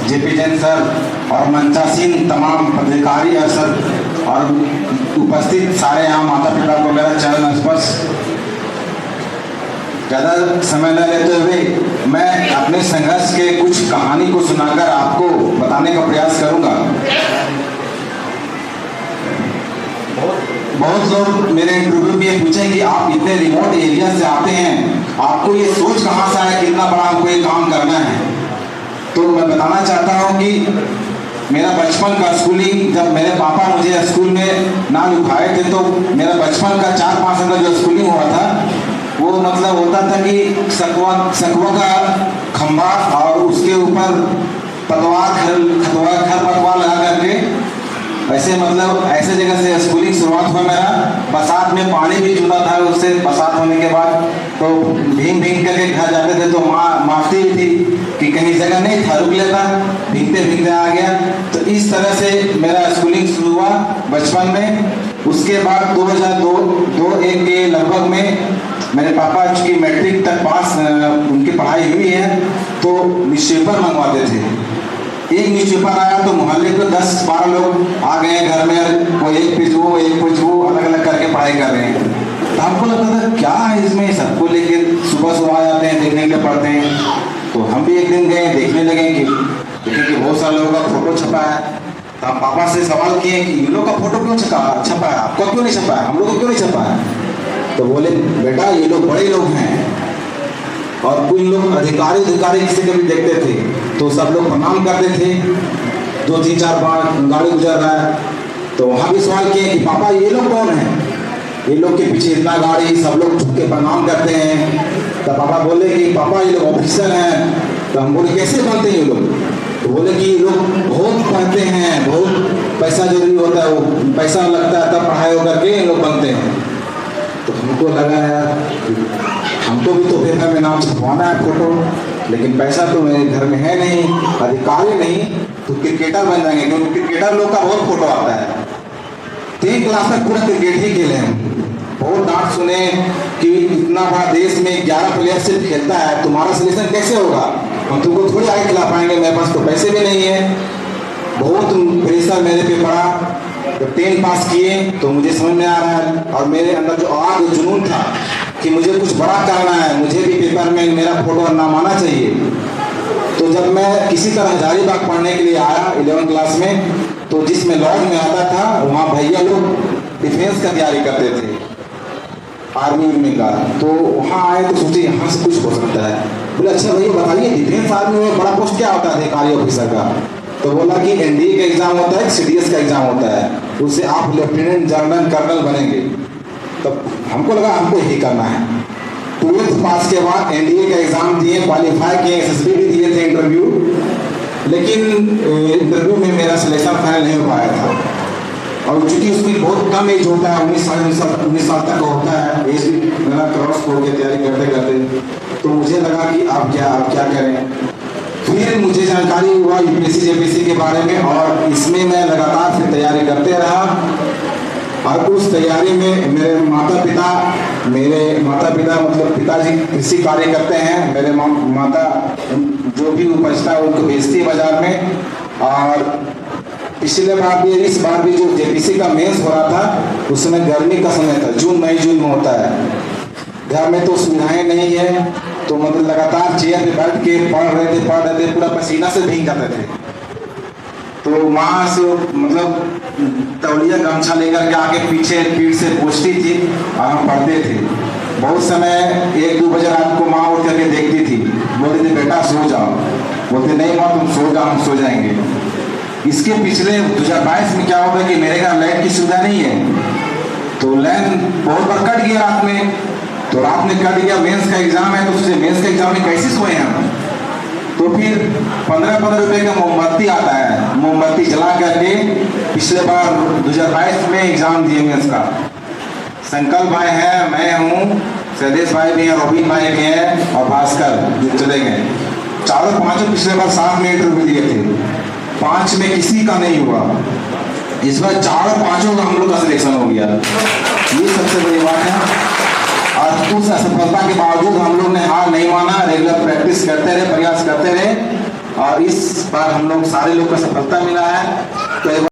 JP Jain sir और मंचासीन तमाम पदाधिकारी और सर और उपस्थित सारे यहाँ माता पिता को मेरा चरण स्पर्श। ज़्यादा समय न लेते हुए मैं अपने संघर्ष के कुछ कहानी को सुनाकर आपको बताने का प्रयास करूंगा। बहुत लोग मेरे इंटरव्यू में ये पूछे कि आप इतने रिमोट एरिया से आते हैं, आपको ये सोच कहाँ से आया कि इतना बड़ा हमको ये काम करना है। तो मैं बताना चाहता हूँ कि मेरा बचपन का स्कूलिंग, जब मेरे पापा मुझे स्कूल में ना लिखाए थे तो मेरा बचपन का 4-5 साल का जो स्कूलिंग हुआ था वो मतलब होता था कि सकुआ का खंभा और उसके ऊपर खरपतवार लगा करके ऐसे मतलब ऐसे जगह से स्कूलिंग शुरुआत हुआ मेरा। बरसात में पानी भी चूता था, उससे बरसात होने के बाद तो भीग करके घर जाते थे तो माँ मारती भी थी कि कहीं जगह नहीं था, रुक लेता, भीगते भीगते आ गया। तो इस तरह से मेरा स्कूलिंग शुरू हुआ बचपन में। उसके बाद 2002-01 के लगभग में मेरे पापा की मैट्रिक तक पास उनकी पढ़ाई हुई है तो न्यूज़पेपर मंगवाते थे। एक न्यूज़पेपर आया तो मोहल्ले के 10-12 लोग आ गए घर में, वो एक पेज वो अलग अलग करके पढ़ाई कर रहे हैं। तो हमको लगता था क्या है इसमें, सबको लेके सुबह आ जाते हैं, देखने के लिए पढ़ते हैं। तो हम भी एक दिन गए, देखने लगे कि बहुत सारे लोगों का फोटो छपा है। तो हम पापा से सवाल किए कि इन लोग का फोटो क्यों छपा है, आपका क्यों नहीं छपा है, हम लोग को क्यों नहीं छपा है। तो बोले बेटा ये लोग बड़े लोग हैं और कुछ लोग अधिकारी किसी को भी देखते थे तो सब लोग प्रणाम करते थे। 2-3-4 बार गाड़ी गुजर रहा है तो वहाँ भी सवाल किए कि पापा ये लोग कौन हैं, ये लोग के पीछे इतना गाड़ी, सब लोग झुक के प्रणाम करते हैं। तो पापा बोले कि पापा ये लोग ऑफिसर हैं। तो हम बोले कैसे बनते हैं ये लोग। तो बोले कि ये लोग बहुत पढ़ते हैं, बहुत पैसा जरूरी होता है, वो पैसा लगता है तब पढ़ाई हो करके ये लोग बनते हैं। तो हमको लगा यार हमको भी तो पेपर में नाम छपवाना है फोटो, लेकिन पैसा तो मेरे घर में है नहीं, अधिकारी नहीं, तो क्रिकेटर बन जाएंगे क्योंकि क्रिकेटर लोग का बहुत फोटो आता है। 3 क्लास में पूरा क्रिकेट ही खेले हैं। बहुत डांट सुने कि इतना बड़ा देश में 11 प्लेयर सिर्फ खेलता है, तुम्हारा सिलेक्शन कैसे होगा, हम तुमको थोड़ी आगे खिला पाएंगे, मेरे पास तो पैसे भी नहीं है। बहुत प्रेशर मेरे पे पड़ा। जब 10 पास किए तो मुझे समझ में आ रहा है और मेरे अंदर जो आग जुनून था कि मुझे कुछ बड़ा करना है, मुझे भी पेपर में मेरा फोटो नाम आना चाहिए। तो जब मैं किसी तरह हजारीबाग पढ़ने के लिए आया 11 क्लास में, तो जिसमें लॉज में आता था वहाँ भैया लोग डिफेंस का तैयारी करते थे, आर्मी का। तो वहाँ आए तो सोचे यहाँ से कुछ हो सकता है। बोले अच्छा भैया बताइए डिफेंस आर्मी में बड़ा पोस्ट क्या होता है अधिकारी ऑफिसर का। तो बोला कि एनडीए का एग्जाम होता है, सीडीएस का एग्जाम होता है, उससे आप लेफ्टिनेंट जनरल कर्नल बनेंगे। तब हमको लगा हमको यही करना है। 12th पास के बाद एनडीए का एग्जाम दिए, क्वालिफाई किए, एसएसबी भी दिए थे इंटरव्यू, लेकिन इंटरव्यू में मेरा सिलेक्शन फाइनल नहीं हो पाया था। और चूंकि उसकी बहुत कम एज होता है, 19 साल तक होता है एज, मेरा क्रॉस हो के तैयारी करते करते, तो मुझे लगा कि आप क्या करें। फिर मुझे जानकारी हुआ यूपीएससी जेपीएससी के बारे में और इसमें मैं लगातार फिर तैयारी करते रहा। और उस तैयारी में मेरे माता पिता मतलब पिताजी कृषि कार्य करते हैं, मेरे माता जो भी उपजता है उनको बेचती है बाजार में। और पिछले बार भी इस बार भी जो जेपीएससी का मेंस हो रहा था उसमें गर्मी का समय था, जून मई में होता है। घर में तो सुविधाएं नहीं है, तो मतलब लगातार चेयर पे बैठ के पढ़ रहे थे, पूरा पसीना से भीग जाते थे। तो वहाँ से मतलब तौलिया गमछा लेकर के आके पीछे पीठ से पोंछती थी और हम पढ़ते थे। बहुत समय 1-2 बजे रात को माँ उठ करके देखती थी, बोलती थी बेटा सो जाओ, बोलते नहीं माँ तुम सो जाओ, हम सो जाएंगे। इसके पिछले 2022 में क्या होगा कि मेरे घर लाइट की सुविधा नहीं है, तो लाइन बहुत बार कट गया रात में। तो रात में कट गया, मेंस का एग्जाम है, तो उससे मेंस का एग्जाम में कैसे सोए हम। तो फिर 15 रुपए का मोमबत्ती आता है, मोमबत्ती जला करके पिछले बार 2022 में एग्जाम दिए मेंस का। संकल्प भाई है, मैं हूँ, सैदेश भाई भी हैं, रोबिन भाई भी हैं और भास्कर जो चले गए। 4-5 पिछले बार 7 में इंटरव्यू दिए थे, 5 में किसी का नहीं हुआ। इस बार 4-5 का हम लोग का सिलेक्शन हो गया, ये सबसे बड़ी बात है। और उस असफलता के बावजूद हम लोग ने हार नहीं माना, रेगुलर प्रैक्टिस करते रहे, प्रयास करते रहे और इस बार हम लोग सारे लोग को सफलता मिला है। तो